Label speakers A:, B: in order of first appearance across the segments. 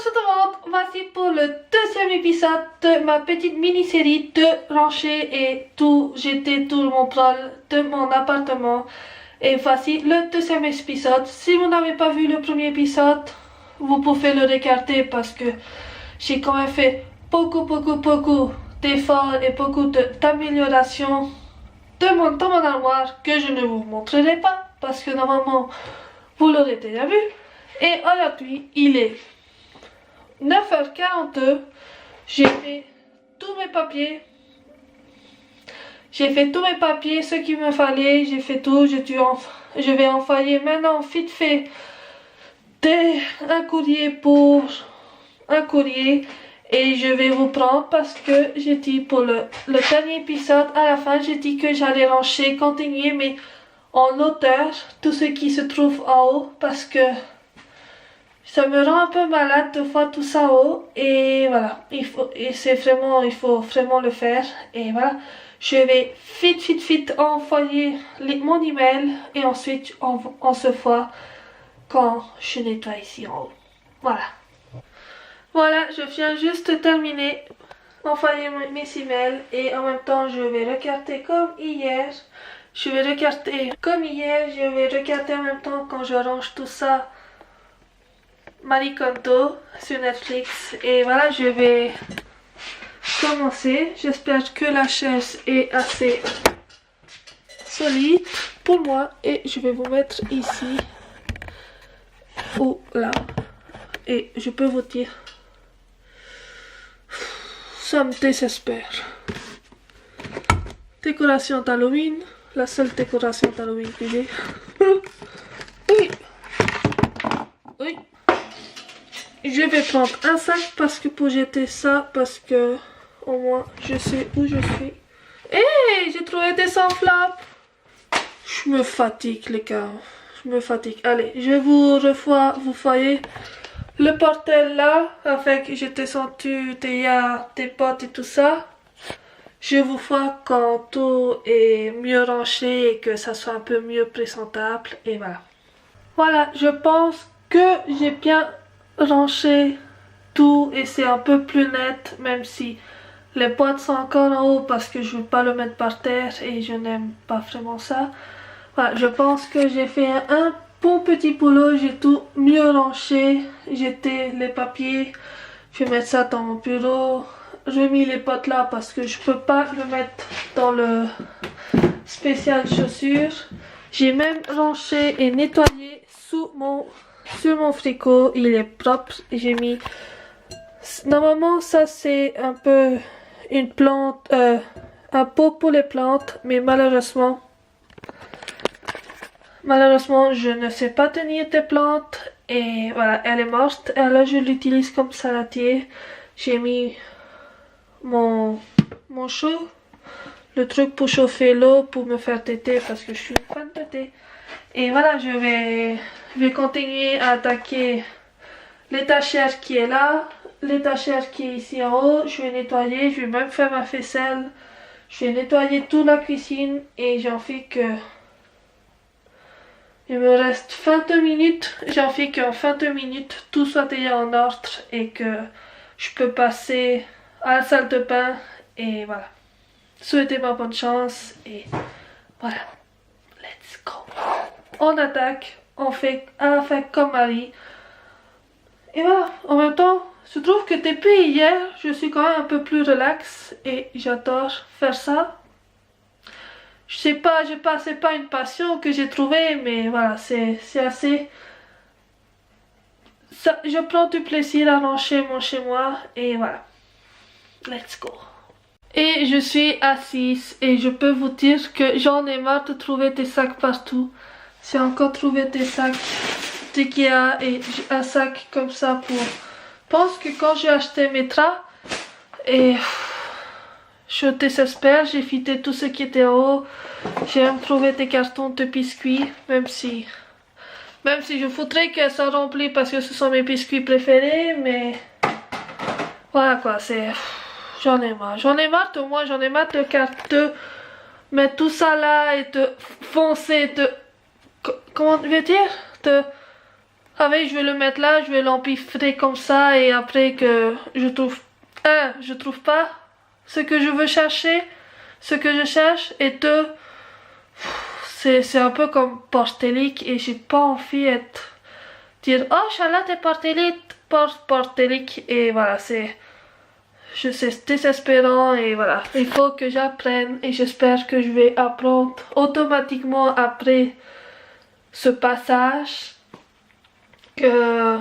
A: tout le monde, voici pour le deuxième épisode de ma petite mini-série de ranger et tout jeter tout mon prol de mon appartement. Et voici le deuxième épisode. Si vous n'avez pas vu le premier épisode, vous pouvez le regarder parce que j'ai quand même fait beaucoup d'efforts et beaucoup d'améliorations dans mon armoire que je ne vous montrerai pas parce que normalement vous l'aurez déjà vu. Et aujourd'hui, il est 9h42, j'ai fait tous mes papiers. Ce qu'il me fallait, j'ai fait tout, je vais envoyer maintenant vite fait un courrier pour un courrier et je vais vous prendre parce que j'ai dit pour le dernier épisode, à la fin, j'ai dit que j'allais ranger, continuer, mais en hauteur, tout ce qui se trouve en haut parce que ça me rend un peu malade de voir tout ça en haut et voilà, il faut vraiment le faire et voilà, je vais vite envoyer mon email et ensuite on se voit quand je nettoie ici en haut. Voilà, je viens juste de terminer d'envoyer mes emails et en même temps je vais regarder comme hier. Je vais regarder en même temps quand je range tout ça Marie Kondo sur Netflix et voilà, je vais commencer. J'espère que la chaise est assez solide pour moi et je vais vous mettre ici ou là et je peux vous dire ça me désespère. Décoration d'Halloween, la seule décoration d'Halloween que j'ai. Oui. Je vais prendre un sac parce que pour jeter ça, parce que au moins je sais où je suis. Hey, j'ai trouvé des enveloppes. Je me fatigue les gars, je me fatigue. Allez, je vous revois, vous voyez le portail là, avec j'étais descendu des potes et tout ça. Je vous vois quand tout est mieux rangé et que ça soit un peu mieux présentable et voilà. Voilà, je pense que j'ai bien rangé tout et c'est un peu plus net, même si les boîtes sont encore en haut parce que je veux pas le mettre par terre et je n'aime pas vraiment ça. Voilà, je pense que j'ai fait un bon petit boulot, j'ai tout mieux rangé, jeté les papiers, je vais mettre ça dans mon bureau, j'ai mis les potes là parce que je peux pas le mettre dans le spécial chaussures. J'ai même rangé et nettoyé sur mon frigo, il est propre. J'ai mis, normalement ça c'est un peu une plante, un pot pour les plantes, mais malheureusement je ne sais pas tenir des plantes et voilà, elle est morte. Alors je l'utilise comme saladier. J'ai mis mon chaud, le truc pour chauffer l'eau pour me faire thé parce que je suis fan de thé. Et voilà, je vais continuer à attaquer l'étagère qui est là, l'étagère qui est ici en haut. Je vais nettoyer, je vais même faire ma vaisselle. Je vais nettoyer toute la cuisine et j'ai envie que il me reste 22 minutes. J'ai envie qu'en 22 minutes tout soit déjà en ordre et que je peux passer à la salle de bain et voilà. Souhaitez-moi bonne chance et voilà. Let's go. On attaque, on fait comme Marie. Et voilà, en même temps, je trouve que depuis hier, je suis quand même un peu plus relax et j'adore faire ça. Je sais pas, c'est pas une passion que j'ai trouvée, mais voilà, c'est assez... Ça, je prends du plaisir à ranger mon chez moi et voilà. Let's go. Et je suis assise et je peux vous dire que j'en ai marre de trouver des sacs partout. J'ai encore trouvé des sacs d'Ikea et un sac comme ça pour... Je pense que quand j'ai acheté mes draps et... Je désespère, j'ai vidé tout ce qui était en haut. J'ai même trouvé des cartons de biscuits, même si je voudrais qu'elles soient remplies parce que ce sont mes biscuits préférés, mais voilà quoi, c'est... J'en ai marre de moi, j'en ai marre de mettre tout ça là et de foncer, comment je vais dire, de Ah oui, je vais le mettre là, je vais l'empiffrer comme ça et après que je trouve pas ce que je veux chercher, ce que je cherche et deux, c'est un peu comme portélique et j'ai pas envie d'être dire oh Charlotte est portélique et voilà, c'est désespérant et voilà, il faut que j'apprenne et j'espère que je vais apprendre automatiquement après ce passage que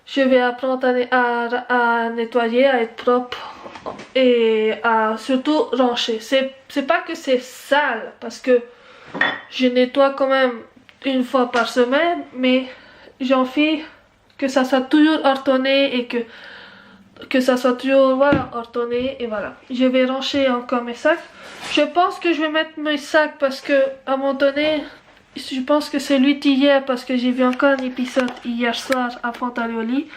A: je vais apprendre à nettoyer, à être propre et à surtout ranger. C'est pas que c'est sale parce que je nettoie quand même une fois par semaine, mais j'ai envie que ça soit toujours ordonné et que ça soit toujours voilà, ordonné et voilà. Je vais ranger encore mes sacs. Je pense que je vais mettre mes sacs parce que à un moment donné, je pense que c'est lui d'hier parce que j'ai vu encore un épisode hier soir avant d'aller au lit.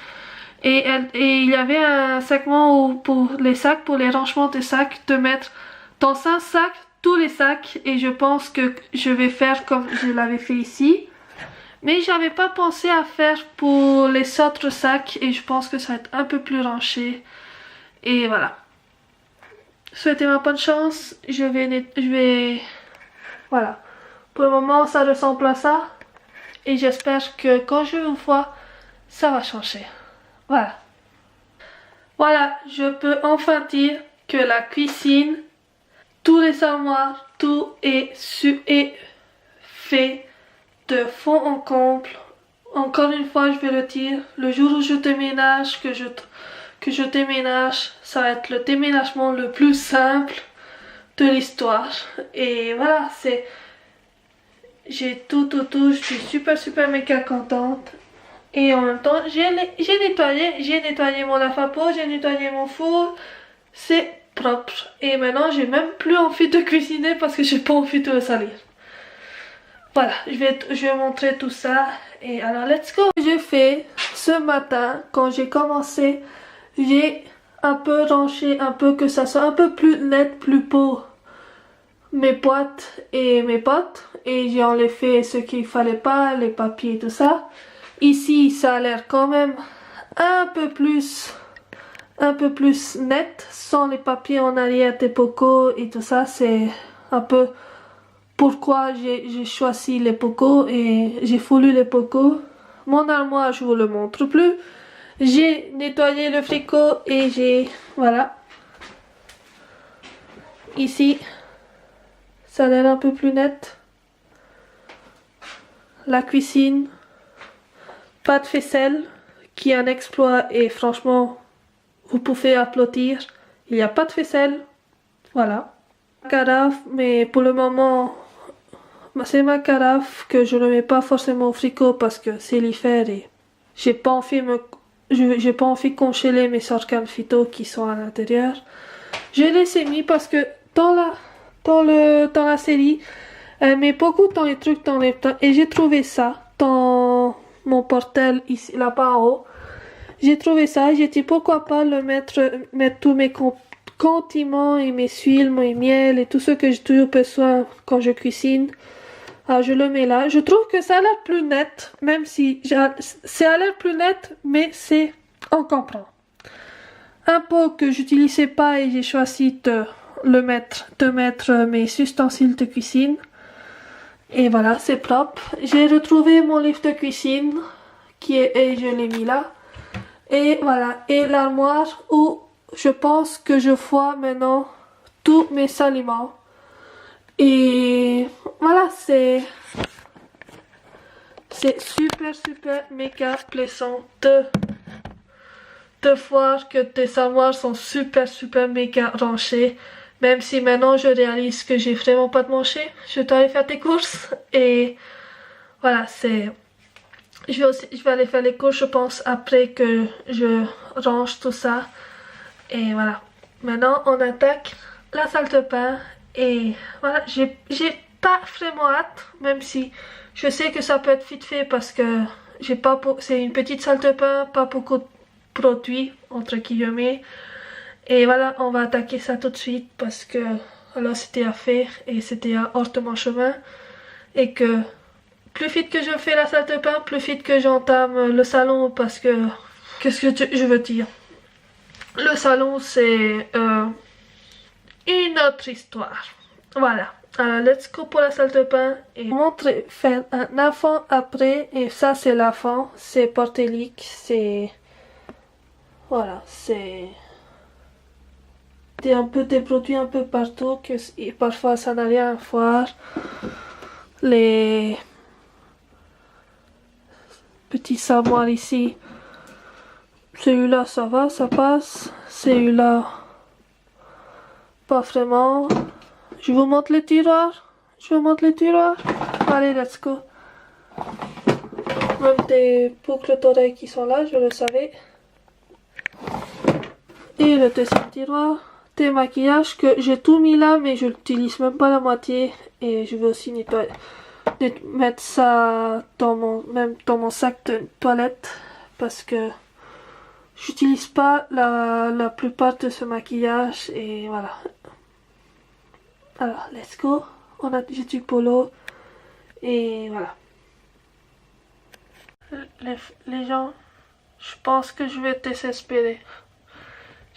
A: Et il y avait un segment où pour les sacs, pour les rangements des sacs, de mettre dans un sac tous les sacs. Et je pense que je vais faire comme je l'avais fait ici. Mais j'avais pas pensé à faire pour les autres sacs et je pense que ça va être un peu plus rangé. Et voilà. Souhaitez-moi bonne chance. Je vais... Voilà. Pour le moment, ça ressemble à ça. Et j'espère que quand je vous vois, ça va changer. Voilà. Voilà, je peux enfin dire que la cuisine, tous les armoires, tout est fait de fond en comble. Encore une fois, je vais le dire, le jour où je déménage, que je déménage, ça va être le déménagement le plus simple de l'histoire. Et voilà, j'ai tout, je suis super méga contente. Et en même temps, j'ai nettoyé mon lavabo, j'ai nettoyé mon four, c'est propre. Et maintenant, j'ai même plus envie de cuisiner parce que j'ai pas envie de le salir. Voilà, je vais montrer tout ça. Et alors, let's go! J'ai fait ce matin, quand j'ai commencé, j'ai un peu rangé, un peu que ça soit un peu plus net, plus beau, mes boîtes et mes potes. Et j'ai enlevé ce qu'il fallait pas, les papiers et tout ça. Ici, ça a l'air quand même un peu plus net, sans les papiers en arrière des bocaux et tout ça. C'est un peu pourquoi j'ai choisi les bocaux et j'ai voulu les bocaux. Mon armoire, je vous le montre plus. J'ai nettoyé le frigo et j'ai, voilà. Ici, ça a l'air un peu plus net. La cuisine. Pas de vaisselle, qui est un exploit et franchement, vous pouvez applaudir. Il n'y a pas de vaisselle, voilà. Carafe, mais pour le moment, c'est ma carafe que je ne mets pas forcément au frigo parce que c'est l'hiver et j'ai pas envie de congeler mes organes phyto qui sont à l'intérieur. Je les ai mis parce que dans la série, elle met beaucoup dans les trucs et j'ai trouvé ça dans mon portel ici là-bas en haut. J'ai trouvé ça et j'ai dit pourquoi pas mettre tous mes condiments et mes huiles, mes miel et tout ce que j'ai toujours besoin quand je cuisine. Alors je le mets là. Je trouve que ça a l'air plus net, même si ça a l'air plus net, mais on comprend. Un pot que j'utilisais pas et j'ai choisi de mettre mes ustensiles de cuisine. Et voilà, c'est propre. J'ai retrouvé mon livre de cuisine et je l'ai mis là. Et voilà, et l'armoire où je pense que je vois maintenant tous mes aliments. Et voilà, c'est super méga plaisant de voir que tes armoires sont super méga rangées. Même si maintenant je réalise que j'ai vraiment pas de manger, je dois aller faire des courses et voilà, je vais aller faire les courses je pense après que je range tout ça et voilà. Maintenant on attaque la salle de bain et voilà, j'ai pas vraiment hâte, même si je sais que ça peut être vite fait parce que c'est une petite salle de bain, pas beaucoup de produits entre guillemets. Et voilà, on va attaquer ça tout de suite parce que alors c'était à faire et c'était hors de mon chemin et que plus vite que je fais la salle de bain, plus vite que j'entame le salon parce que... Qu'est-ce que je veux dire? Le salon, c'est une autre histoire. Voilà. Alors, let's go pour la salle de bain et montrer, faire un avant après. Et ça, c'est l'avant. C'est portélique. C'est... Voilà, c'est un peu des produits un peu partout que et parfois ça n'a rien à voir. Les petits armoires ici, celui-là ça va, ça passe. Celui-là, pas vraiment. Je vous montre les tiroirs. Allez, let's go. Même des boucles d'oreilles qui sont là, je le savais. Et le deuxième tiroir, des maquillages que j'ai tout mis là, mais je l'utilise même pas la moitié. Et je vais aussi nettoyer, mettre ça même dans mon sac de toilette, parce que j'utilise pas la plupart de ce maquillage. Et voilà. Alors, let's go. J'ai du polo. Et voilà. Les gens, je pense que je vais désespérer.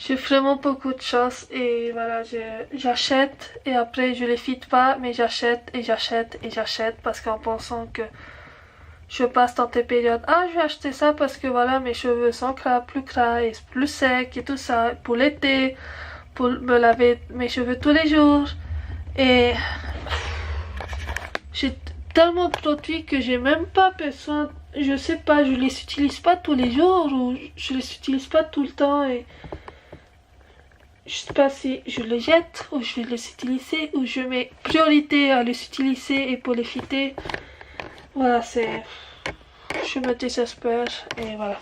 A: J'ai vraiment beaucoup de choses et voilà, j'achète et après je les fit pas, mais j'achète et j'achète et j'achète parce qu'en pensant que je passe dans des périodes, ah je vais acheter ça parce que voilà mes cheveux sont gras et plus secs et tout ça pour l'été, pour me laver mes cheveux tous les jours. Et j'ai tellement de produits que j'ai même pas besoin, je sais pas, je les utilise pas tous les jours ou je les utilise pas tout le temps et je sais pas si je les jette ou je vais les utiliser ou je mets priorité à les utiliser et pour les fitter. Voilà, c'est... Je me désespère et voilà.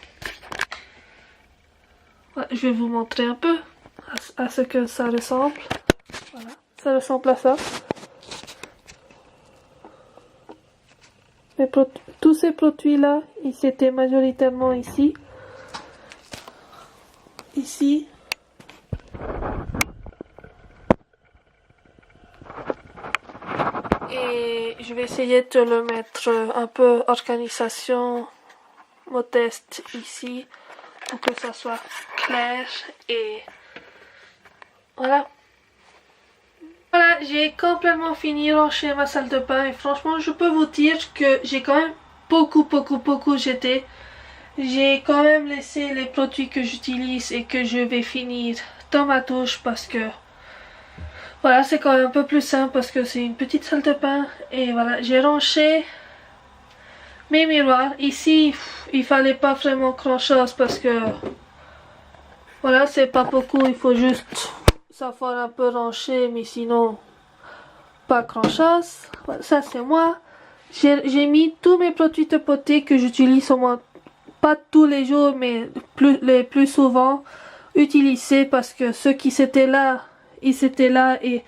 A: Voilà, je vais vous montrer un peu à ce que ça ressemble. Voilà, ça ressemble à ça. Tous ces produits-là, ils étaient majoritairement ici. Ici. Et je vais essayer de le mettre un peu organisation modeste ici pour que ça soit clair et voilà. Voilà, j'ai complètement fini de ranger ma salle de bain et franchement je peux vous dire que j'ai quand même beaucoup jeté. J'ai quand même laissé les produits que j'utilise et que je vais finir dans ma douche parce que voilà, c'est quand même un peu plus simple parce que c'est une petite salle de bain. Et voilà, j'ai rangé mes miroirs. Ici, il fallait pas vraiment grand chose parce que voilà, c'est pas beaucoup. Il faut juste savoir un peu ranger, mais sinon, pas grand chose. Voilà, ça c'est moi. J'ai mis tous mes produits de beauté que j'utilise au moins, pas tous les jours, mais les plus souvent utilisés parce que ceux qui étaient là, ils étaient là et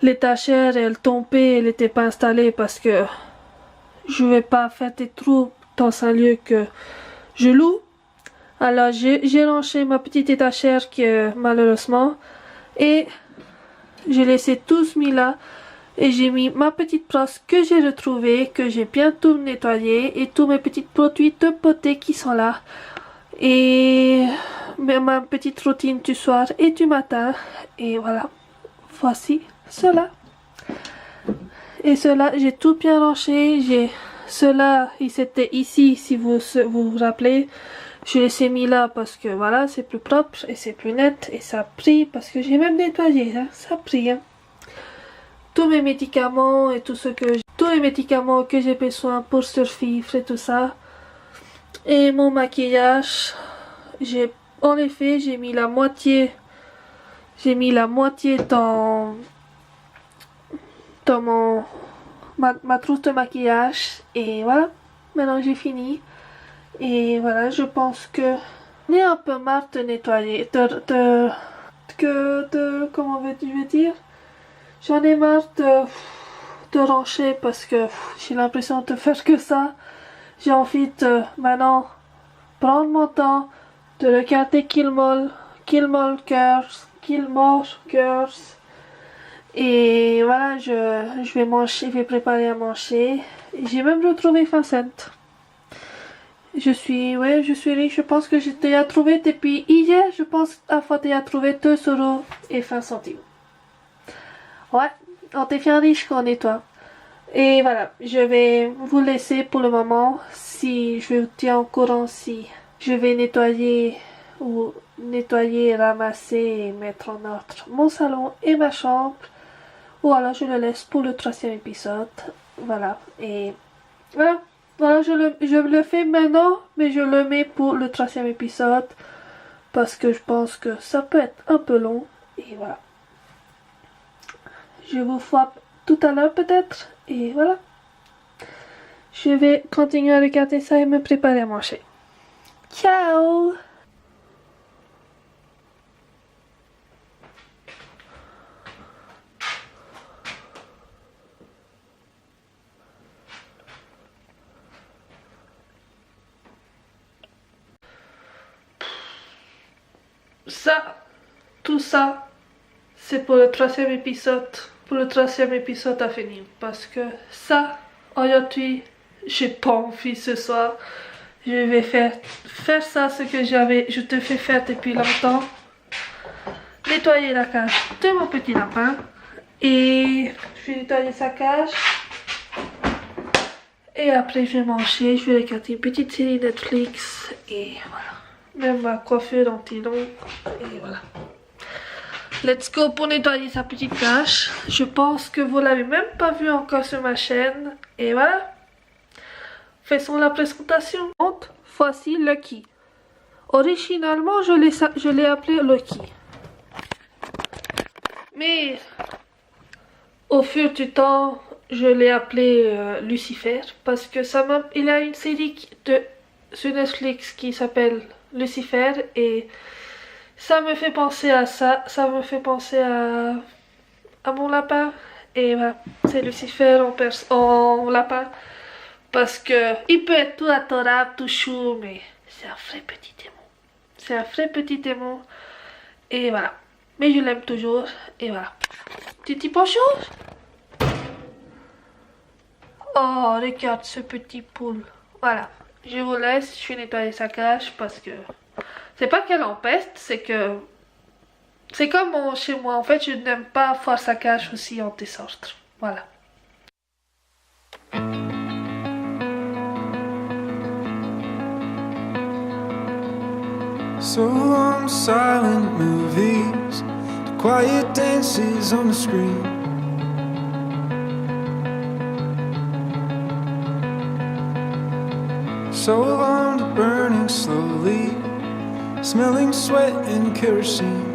A: l'étagère elle tombait, elle n'était pas installée parce que je vais pas faire des trous dans un lieu que je loue. Alors j'ai rangé ma petite étagère qui malheureusement et j'ai laissé tous mis là et j'ai mis ma petite brosse que j'ai retrouvée, que j'ai bien tout nettoyé et tous mes petits produits de beauté qui sont là et ma petite routine du soir et du matin et voilà, voici cela. Et cela, j'ai tout bien rangé. Cela, c'était ici, si vous vous rappelez. Je les ai mis là parce que voilà, c'est plus propre et c'est plus net. Et ça brille parce que j'ai même nettoyé, hein, ça brille. Hein. Tous mes médicaments et tous les médicaments que j'ai besoin pour survivre et tout ça. Et mon maquillage, en effet, j'ai mis la moitié dans ma trousse de maquillage et voilà, maintenant j'ai fini et voilà, je pense que j'en ai un peu marre de nettoyer, comment je vais dire, j'en ai marre de ranger parce que j'ai l'impression de faire que ça. J'ai envie de maintenant prendre mon temps de regarder Gilmore Girls Et voilà, je vais manger, je vais préparer à manger. J'ai même retrouvé Vincent. Je suis riche. Je pense que je t'ai trouvé depuis hier. Je pense avoir trouvé 2 € et 20 centimes. Ouais, on t'est bien riche qu'on est toi. Et voilà, je vais vous laisser pour le moment. Si je vous tiens au courant, si je vais nettoyer ramasser et mettre en ordre mon salon et ma chambre. Ou alors je le laisse pour le 3e épisode. Voilà, et voilà. Voilà, je le fais maintenant, mais je le mets pour le 3e épisode. Parce que je pense que ça peut être un peu long. Et voilà. Je vous vois tout à l'heure peut-être. Et voilà. Je vais continuer à regarder ça et me préparer à manger. Ciao! Tout ça, c'est pour le 3e épisode. Pour le 3e épisode à finir. Parce que ça, aujourd'hui, j'ai pas envie ce soir. Je vais faire ça, ce que je te fais faire depuis longtemps. Nettoyer la cage de mon petit lapin. Et je vais nettoyer sa cage. Et après, je vais manger. Je vais regarder une petite série Netflix. Et voilà. Même ma coiffure anti-long. Et voilà. Let's go pour nettoyer sa petite cage. Je pense que vous l'avez même pas vu encore sur ma chaîne. Et voilà. Faisons la présentation. Voici Lucky. Originalement, je l'ai appelé Lucky. Mais au fur du temps, je l'ai appelé Lucifer. Parce que il a une série sur Netflix qui s'appelle Lucifer. Et ça me fait penser à ça. Ça me fait penser à mon lapin. Et voilà, c'est Lucifer en lapin. Parce que il peut être tout adorable, tout chou, mais c'est un vrai petit démon. C'est un vrai petit démon. Et voilà. Mais je l'aime toujours. Et voilà. Tu dis bonjour? Oh, regarde ce petit poule. Voilà. Je vous laisse. Je vais nettoyer sa cage parce que c'est pas qu'elle empeste, c'est que c'est comme chez moi. En fait, je n'aime pas voir sa cage aussi en désordre. Voilà.
B: So long silent movies, the quiet dances on the screen. So long to burning slowly, smelling sweat and kerosene.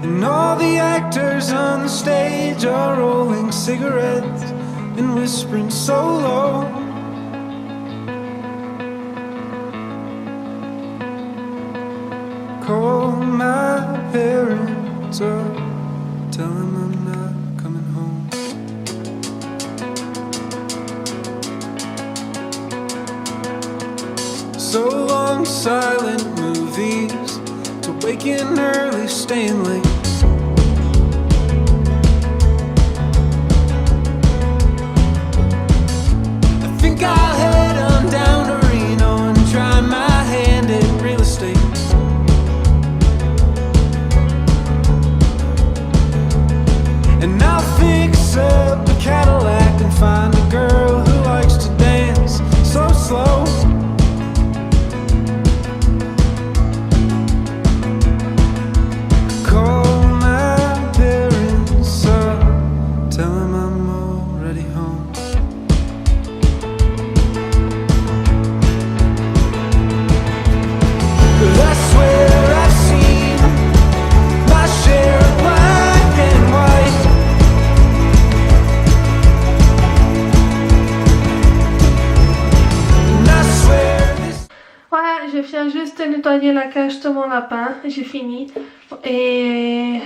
B: And all the actors on the stage are rolling cigarettes and whispering so low. Call my parents up, tell them I'm not coming home. So long silent movies, to waking early, staying late. I think I'll head on down to Reno and try my hand at real estate. And I'll fix up a Cadillac and find a girl who likes to dance so slow. Call my parents up, tell them I'm already home. But I swear I've seen my share of black and white.
A: Voilà, je viens juste de nettoyer la cage de mon lapin. J'ai fini. Et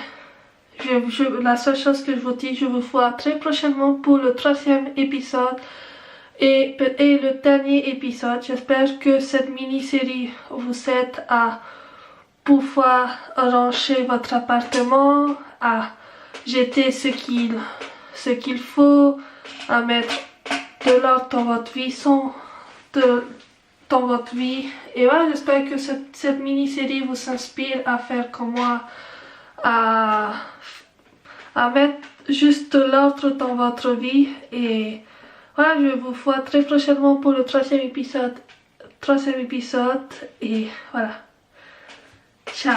A: la seule chose que je vous dis, je vous vois très prochainement pour le 3e épisode. Et le dernier épisode. J'espère que cette mini-série vous aide à pouvoir ranger votre appartement, à jeter ce qu'il faut, à mettre de l'ordre dans votre vie, dans votre vie. Et voilà, j'espère que cette mini-série vous inspire à faire comme moi, à mettre juste de l'ordre dans votre vie. Et voilà, je vous vois très prochainement pour le troisième épisode. Et voilà. Ciao.